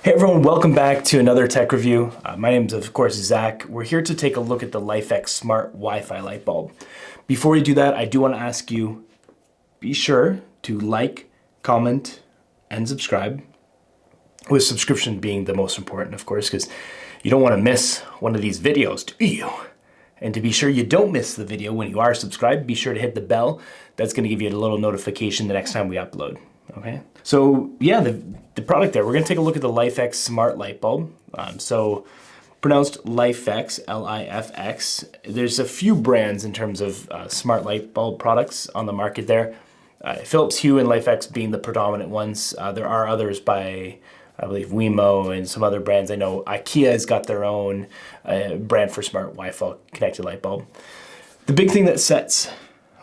Hey everyone, welcome back to another tech review. My name is of course Zach. We're here to take a look at the LIFX Smart Wi-Fi light bulb. Before we do that, I do want to ask you, be sure to like, comment, and subscribe. With subscription being the most important, of course, because you don't want to miss one of these videos, do you? And to be sure you don't miss the video when you are subscribed, be sure to hit the bell. That's going to give you a little notification the next time we upload. Okay, so yeah, the product there, we're going to take a look at the LIFX Smart Light Bulb. So pronounced LIFX, L-I-F-X. There's a few brands in terms of smart light bulb products on the market there. Philips Hue and LIFX being the predominant ones. There are others by, I believe, Wemo and some other brands. I know IKEA has got their own brand for smart Wi-Fi connected light bulb. The big thing that sets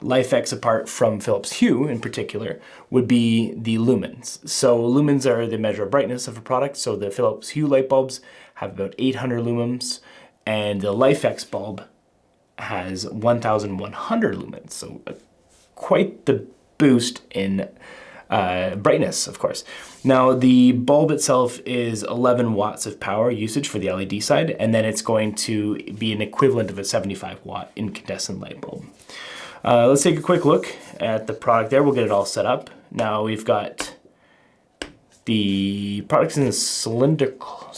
LIFX apart from Philips Hue in particular would be the lumens. So lumens are the measure of brightness of a product. So the Philips Hue light bulbs have about 800 lumens and the LIFX bulb has 1100 lumens. So quite the boost in brightness, of course. Now the bulb itself is 11 watts of power usage for the LED side, and then it's going to be an equivalent of a 75 watt incandescent light bulb. Let's take a quick look at the product there. We'll get it all set up. Now we've got the products in a cylindrical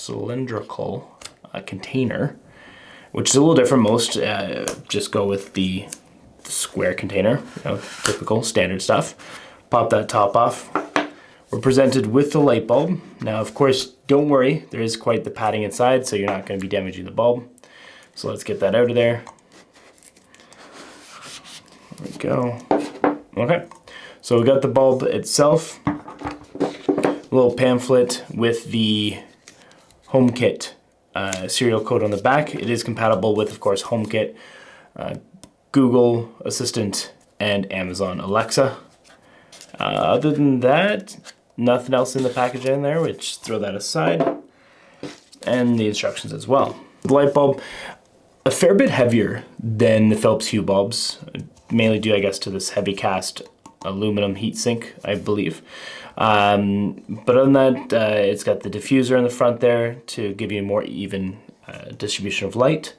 container, which is a little different. Most just go with the square container, typical standard stuff. Pop that top off. We're presented with the light bulb. Now, of course, don't worry, there is quite the padding inside, so you're not going to be damaging the bulb. So let's get that out of there. There we go. Okay, so we got the bulb itself, a little pamphlet with the HomeKit serial code on the back. It is compatible with, of course, HomeKit, Google Assistant, and Amazon Alexa. Other than that, nothing else in the package in there, which throw that aside, and the instructions as well. The light bulb, a fair bit heavier than the Philips Hue bulbs, mainly due, I guess, to this heavy cast aluminum heatsink, I believe. But other than that, it's got the diffuser in the front there to give you a more even distribution of light.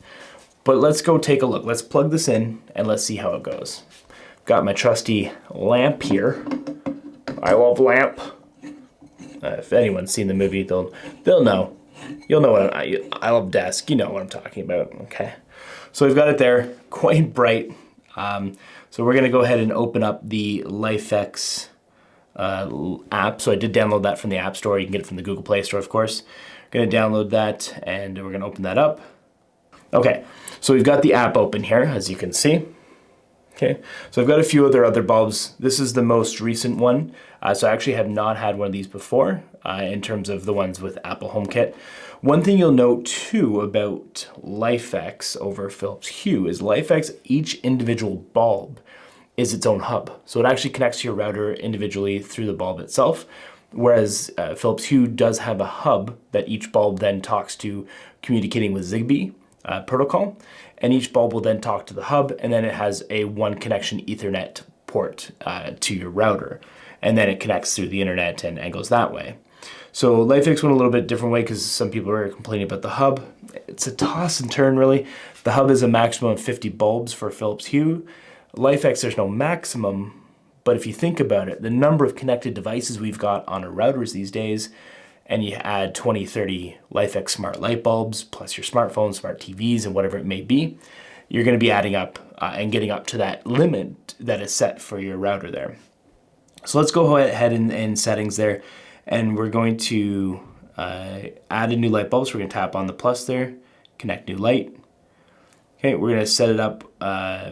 But let's go take a look. Let's plug this in and let's see how it goes. Got my trusty lamp here. I love lamp. If anyone's seen the movie, they'll know. You'll know what I love desk. You know what I'm talking about. Okay. So we've got it there, quite bright. So we're gonna go ahead and open up the LIFX app. So I did download that from the App Store. You can get it from the Google Play Store, of course. Gonna download that and we're gonna open that up. Okay, so we've got the app open here, as you can see. Okay, so I've got a few other bulbs. This is the most recent one. So I actually have not had one of these before in terms of the ones with Apple HomeKit. One thing you'll note too about LIFX over Philips Hue is LIFX, each individual bulb is its own hub. So it actually connects to your router individually through the bulb itself. Whereas Philips Hue does have a hub that each bulb then talks to, communicating with Zigbee protocol. And each bulb will then talk to the hub, and then it has a one connection Ethernet port to your router. And then it connects through the internet and goes that way. So LIFX went a little bit different way because some people are complaining about the hub. It's a toss and turn, really. The hub is a maximum of 50 bulbs for Philips Hue. LIFX, there's no maximum, but if you think about it, the number of connected devices we've got on our routers these days, and you add 20, 30 LIFX smart light bulbs, plus your smartphones, smart TVs, and whatever it may be, you're gonna be adding up and getting up to that limit that is set for your router there. So let's go ahead in settings there, and we're going to add a new light bulb. So we're gonna tap on the plus there, connect new light. Okay, we're gonna set it up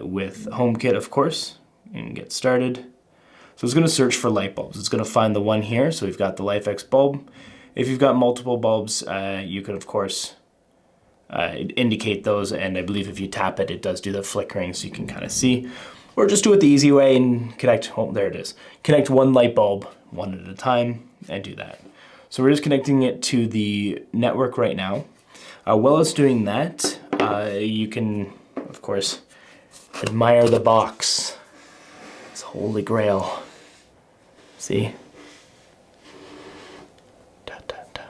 with HomeKit, of course, and get started. So it's gonna search for light bulbs. It's gonna find the one here. So we've got the LIFX bulb. If you've got multiple bulbs, you can, of course, indicate those. And I believe if you tap it, it does do the flickering so you can kind of see. Or just do it the easy way and connect, oh, there it is. Connect one light bulb, one at a time, and do that. So we're just connecting it to the network right now. While it's doing that, you can, of course, admire the box. It's holy grail. See? Da, da, da.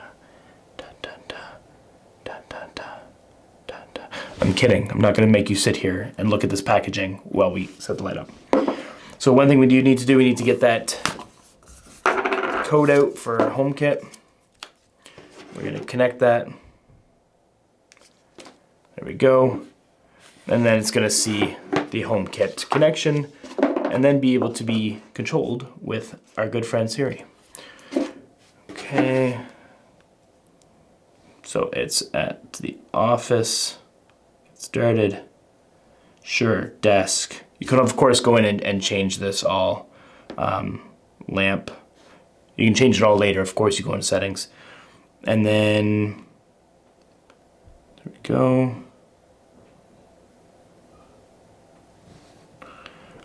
I'm kidding. I'm not gonna make you sit here and look at this packaging while we set the light up. So one thing we do need to do, we need to get that code out for HomeKit. We're gonna connect that. There we go. And then it's gonna see the HomeKit connection and then be able to be controlled with our good friend Siri. Okay. So it's at the office. Get started. Sure, desk. You could of course go in and change this all. Lamp. You can change it all later. Of course, you go into settings. And then, there we go.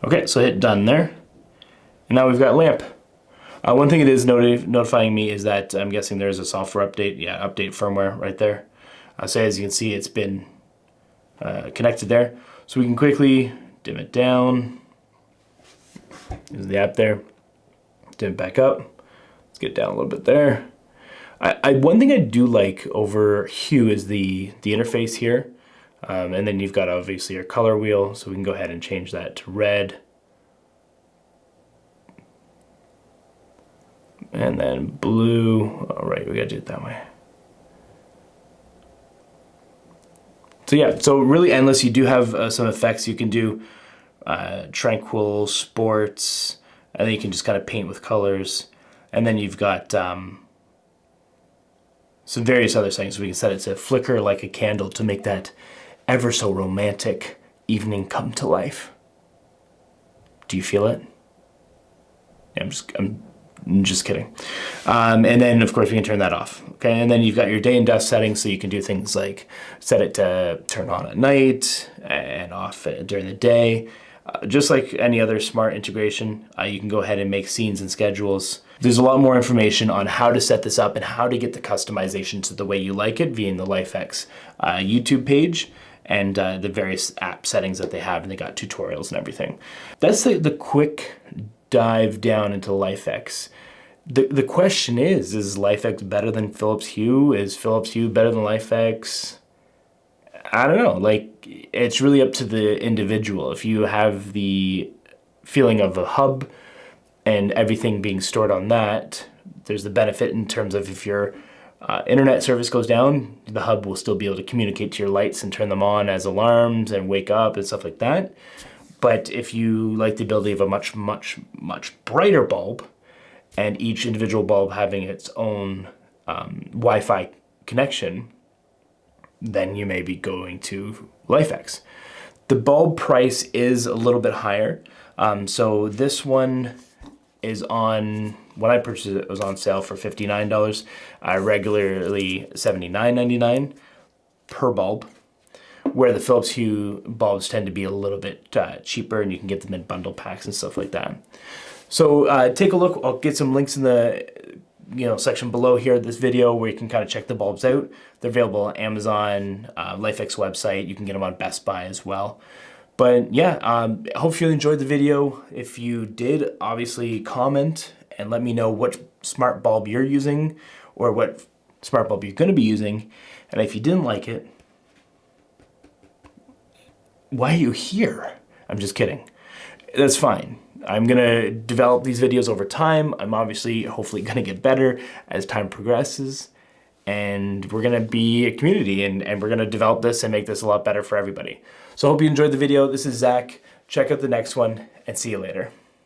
Okay, so hit done there. And now we've got lamp. One thing it is notifying me is that I'm guessing there's a software update. Yeah, update firmware right there. So as you can see, it's been connected there. So we can quickly dim it down. There's the app there. Dim it back up. Let's get down a little bit there. One thing I do like over Hue is the interface here. And then you've got obviously your color wheel, so we can go ahead and change that to red. And then blue. All right, we gotta do it that way. So yeah, so really endless. You do have some effects you can do. Tranquil, sports, and then you can just kind of paint with colors. And then you've got some various other settings. We can set it to flicker like a candle to make that ever so romantic evening come to life. Do you feel it? Yeah, I'm just kidding. And then of course we can turn that off. Okay, and then you've got your day and dusk settings, so you can do things like set it to turn on at night and off during the day. Just like any other smart integration, you can go ahead and make scenes and schedules. There's a lot more information on how to set this up and how to get the customization to the way you like it via the LIFX YouTube page and the various app settings that they have, and they got tutorials and everything. That's the quick dive down into LIFX. The question is LIFX better than Philips Hue? Is Philips Hue better than LIFX? I don't know, like, it's really up to the individual. If you have the feeling of a hub and everything being stored on that, there's the benefit in terms of if your internet service goes down, the hub will still be able to communicate to your lights and turn them on as alarms and wake up and stuff like that. But if you like the ability of a much, much, much brighter bulb, and each individual bulb having its own Wi-Fi connection, then you may be going to LIFX. The bulb price is a little bit higher. So this one is on, when I purchased it was on sale for $59. Regularly $79.99 per bulb, where the Philips Hue bulbs tend to be a little bit cheaper, and you can get them in bundle packs and stuff like that. So take a look. I'll get some links in the section below here, this video, where you can kind of check the bulbs out. They're available on Amazon, LIFX website. You can get them on Best Buy as well. But yeah, hopefully you enjoyed the video. If you did, obviously comment and let me know what smart bulb you're using or what smart bulb you're going to be using. And if you didn't like it, why are you here? I'm just kidding. That's fine. I'm gonna develop these videos over time. I'm obviously, hopefully gonna get better as time progresses. And we're gonna be a community and we're gonna develop this and make this a lot better for everybody. So I hope you enjoyed the video. This is Zach. Check out the next one and see you later.